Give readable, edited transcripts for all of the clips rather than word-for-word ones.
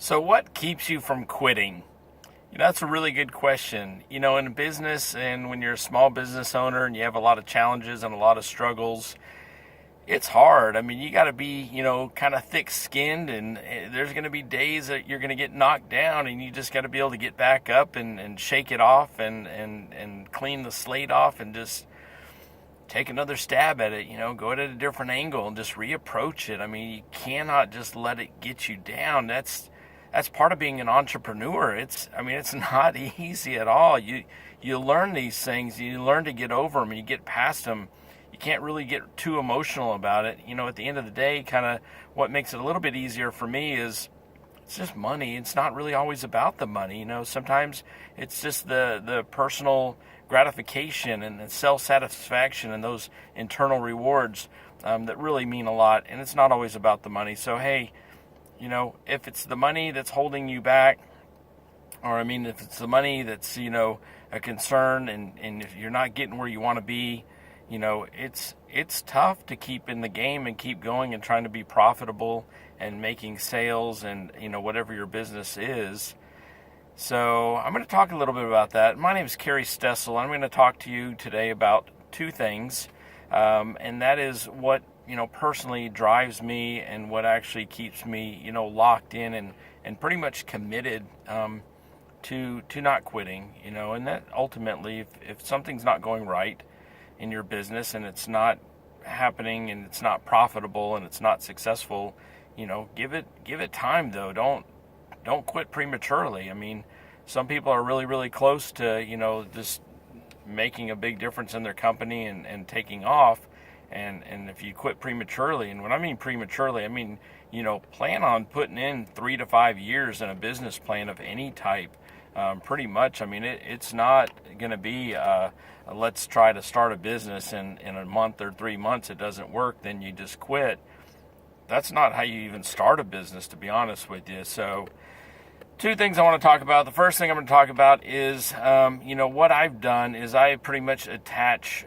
So, what keeps you from quitting? That's a really good question. In business and when you're a small business owner and you have a lot of challenges and a lot of struggles, it's hard. I mean, you got to be, kind of thick skinned, and there's going to be days that you're going to get knocked down, and you just got to be able to get back up and shake it off and clean the slate off and just take another stab at it, go at it at a different angle and just reapproach it. I mean, you cannot just let it get you down. That's part of being an entrepreneur. It's not easy at all. You learn these things, you learn to get over them, and you get past them. You can't really get too emotional about it. At the end of the day, kind of what makes it a little bit easier for me is it's just money. It's not really always about the money. Sometimes it's just the personal gratification and the self-satisfaction and those internal rewards that really mean a lot. And it's not always about the money. So, hey, if it's the money that's holding you back, if it's the money that's, a concern and if you're not getting where you want to be, it's tough to keep in the game and keep going and trying to be profitable and making sales and, whatever your business is. So I'm going to talk a little bit about that. My name is Kerry Stessel. I'm going to talk to you today about two things, and that is what personally drives me and what actually keeps me, locked in and pretty much committed to not quitting, and that ultimately, if something's not going right in your business and it's not happening and it's not profitable and it's not successful, give it time though. Don't quit prematurely. I mean, some people are really, really close to, just making a big difference in their company and taking off. And if you quit prematurely, and when I mean prematurely, I mean, plan on putting in 3 to 5 years in a business plan of any type. Pretty much. I mean, it's not going to be, let's try to start a business in a month or 3 months. It doesn't work, then you just quit. That's not how you even start a business, to be honest with you. So, two things I want to talk about. The first thing I'm going to talk about is, what I've done is I pretty much attach,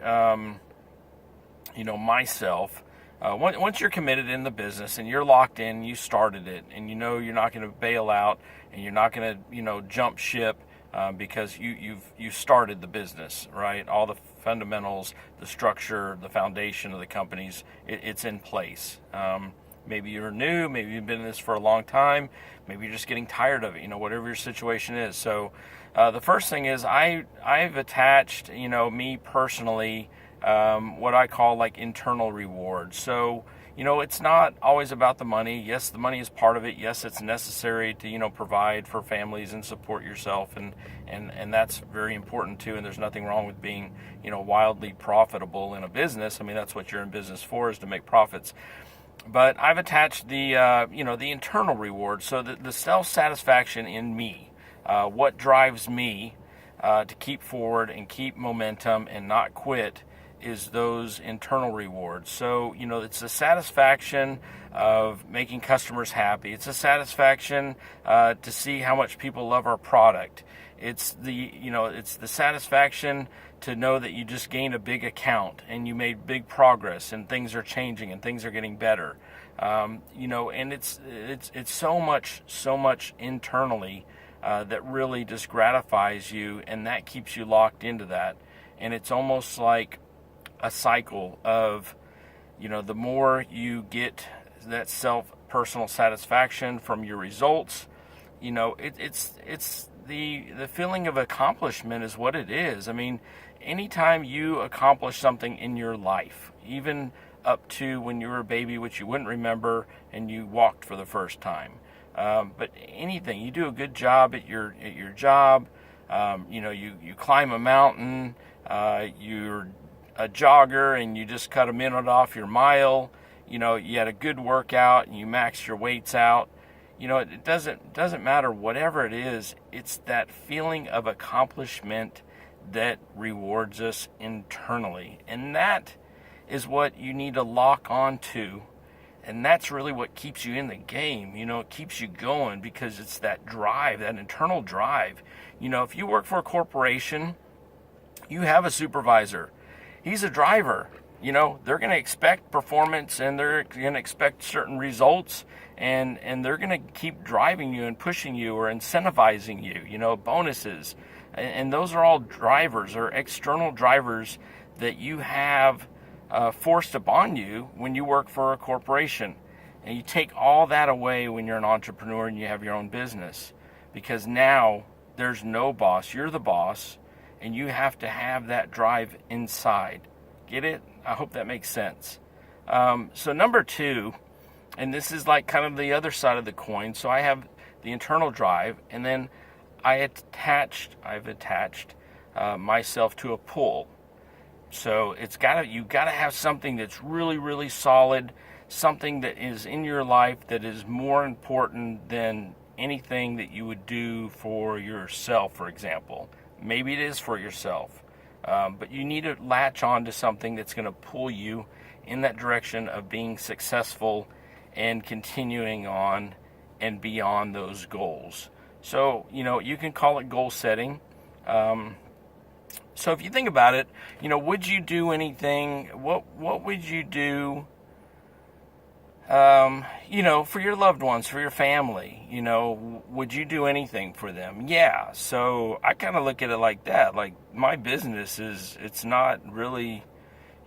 myself. Once you're committed in the business and you're locked in, you started it, and you're not going to bail out and you're not going to, jump ship because you started the business, right? All the fundamentals, the structure, the foundation of the companies, it's in place. Maybe you're new, maybe you've been in this for a long time, maybe you're just getting tired of it, whatever your situation is. So the first thing is I've attached, me personally, what I call like internal rewards. So, it's not always about the money. Yes, the money is part of it. Yes, it's necessary to, provide for families and support yourself. And that's very important too. And there's nothing wrong with being, wildly profitable in a business. I mean, that's what you're in business for, is to make profits. But I've attached the, the internal reward. So the self-satisfaction in me, what drives me to keep forward and keep momentum and not quit, is those internal rewards. So, it's the satisfaction of making customers happy. It's a satisfaction to see how much people love our product. It's the satisfaction to know that you just gained a big account and you made big progress and things are changing and things are getting better. And it's so much internally that really just gratifies you, and that keeps you locked into that. And it's almost like a cycle of, the more you get that personal satisfaction from your results, it's the feeling of accomplishment is what it is. I mean, anytime you accomplish something in your life, even up to when you were a baby, which you wouldn't remember, and you walked for the first time, but anything, you do a good job at your job, you climb a mountain, you're a jogger and you just cut a minute off your mile, you had a good workout and you maxed your weights out, it doesn't matter, whatever it is, it's that feeling of accomplishment that rewards us internally. And that is what you need to lock on to. And that's really what keeps you in the game. It keeps you going because it's that drive, that internal drive. If you work for a corporation, you have a supervisor. He's a driver. they're going to expect performance, and they're going to expect certain results, and they're going to keep driving you and pushing you or incentivizing you, bonuses. And those are all drivers or external drivers that you have forced upon you when you work for a corporation. And you take all that away when you're an entrepreneur and you have your own business, because now there's no boss. You're the boss, and you have to have that drive inside. Get it? I hope that makes sense. So number 2, and this is like kind of the other side of the coin. So I have the internal drive, and then I've attached myself to a pull. So you gotta have something that's really, really solid, something that is in your life that is more important than anything that you would do for yourself, for example. Maybe it is for yourself. But you need to latch on to something that's going to pull you in that direction of being successful and continuing on and beyond those goals. So, you can call it goal setting. So if you think about it, would you do anything? What would you do, for your loved ones, for your family? Would you do anything for them? Yeah. So I kind of look at it like that. Like, my business it's not really,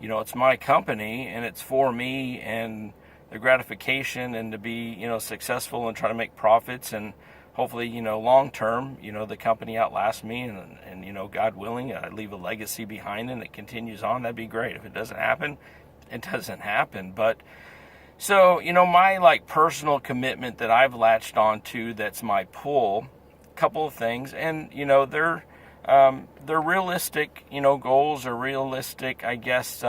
it's my company, and it's for me and the gratification, and to be, successful and try to make profits, and hopefully, long term, the company outlasts me, and God willing, I leave a legacy behind and it continues on. That'd be great. If it doesn't happen, it doesn't happen. But so, my personal commitment that I've latched on to, that's my pull, couple of things, and they're realistic, goals, or realistic, I guess,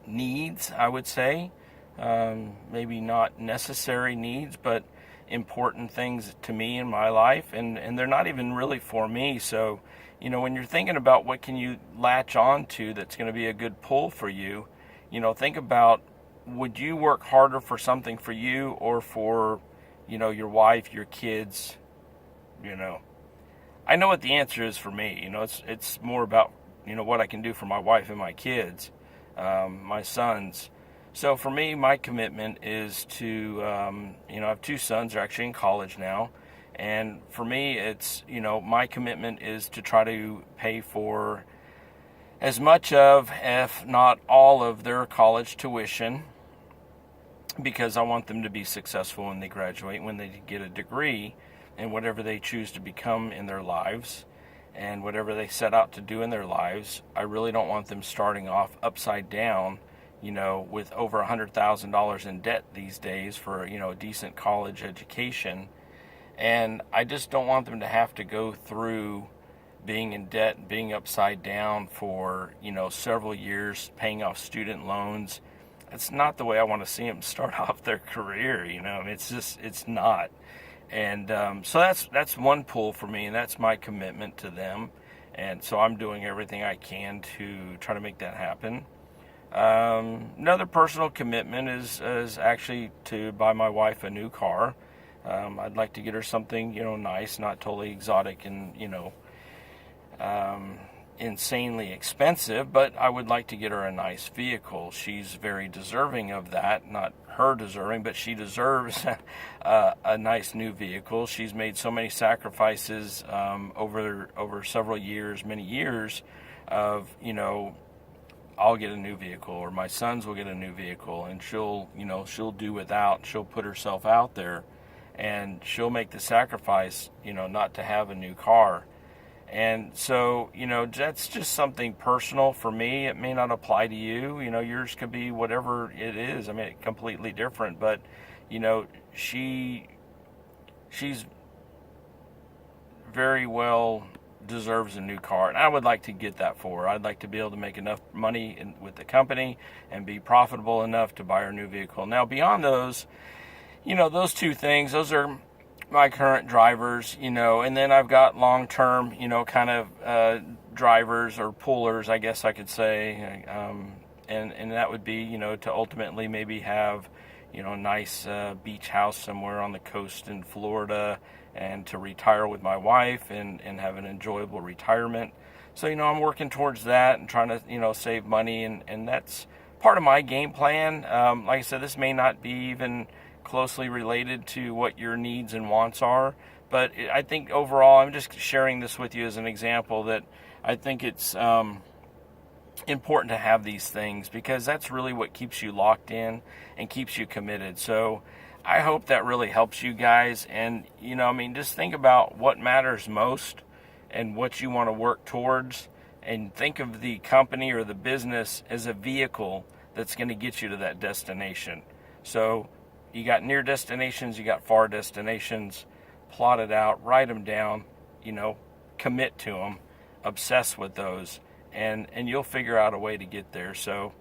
needs, I would say. Maybe not necessary needs, but important things to me in my life, and they're not even really for me. So, when you're thinking about what can you latch on to that's going to be a good pull for you, think about, would you work harder for something for you, or for, your wife, your kids? I know what the answer is for me. It's more about, what I can do for my wife and my kids, my sons. So for me, my commitment is to, I have 2 sons. They're actually in college now. And for me, it's, my commitment is to try to pay for as much of, if not all of, their college tuition, because I want them to be successful when they graduate, when they get a degree in whatever they choose to become in their lives, and whatever they set out to do in their lives. I really don't want them starting off upside down, with over $100,000 in debt these days for, a decent college education. And I just don't want them to have to go through being in debt, being upside down for, several years, paying off student loans. It's not the way I want to see them start off their career. It's not. And so that's one pull for me, and that's my commitment to them. And so I'm doing everything I can to try to make that happen. Another personal commitment is actually to buy my wife a new car. I'd like to get her something, nice, not totally exotic and, insanely expensive, but I would like to get her a nice vehicle. She's very deserving of that. Not her deserving, but she deserves a nice new vehicle. She's made so many sacrifices over several years, many years of, I'll get a new vehicle, or my sons will get a new vehicle, and she'll do without. She'll put herself out there, and she'll make the sacrifice, not to have a new car. And so, that's just something personal for me. It may not apply to you. Yours could be whatever it is. I mean, completely different. But, she's very well deserves a new car, and I would like to get that for her. I'd like to be able to make enough money with the company and be profitable enough to buy her a new vehicle. Now, beyond those, those 2 things, those are my current drivers, and then I've got long-term, kind of drivers or pullers, I guess I could say, and that would be, to ultimately maybe have, a nice beach house somewhere on the coast in Florida, and to retire with my wife and have an enjoyable retirement. So, I'm working towards that and trying to, save money, and that's part of my game plan. Like I said, this may not be even closely related to what your needs and wants are, but I think overall, I'm just sharing this with you as an example that I think it's important to have these things, because that's really what keeps you locked in and keeps you committed. So I hope that really helps you guys. And, just think about what matters most and what you want to work towards, and think of the company or the business as a vehicle that's going to get you to that destination. So you got near destinations, you got far destinations. Plot it out, write them down, commit to them, obsess with those, and you'll figure out a way to get there. So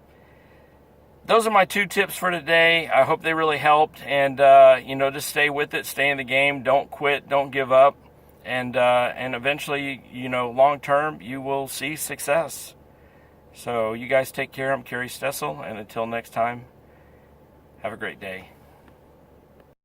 those are my 2 tips for today. I hope they really helped, and just stay with it, stay in the game, don't quit, don't give up, and eventually, long term, you will see success. So you guys take care. I'm Kerry Stessel, and until next time, have a great day.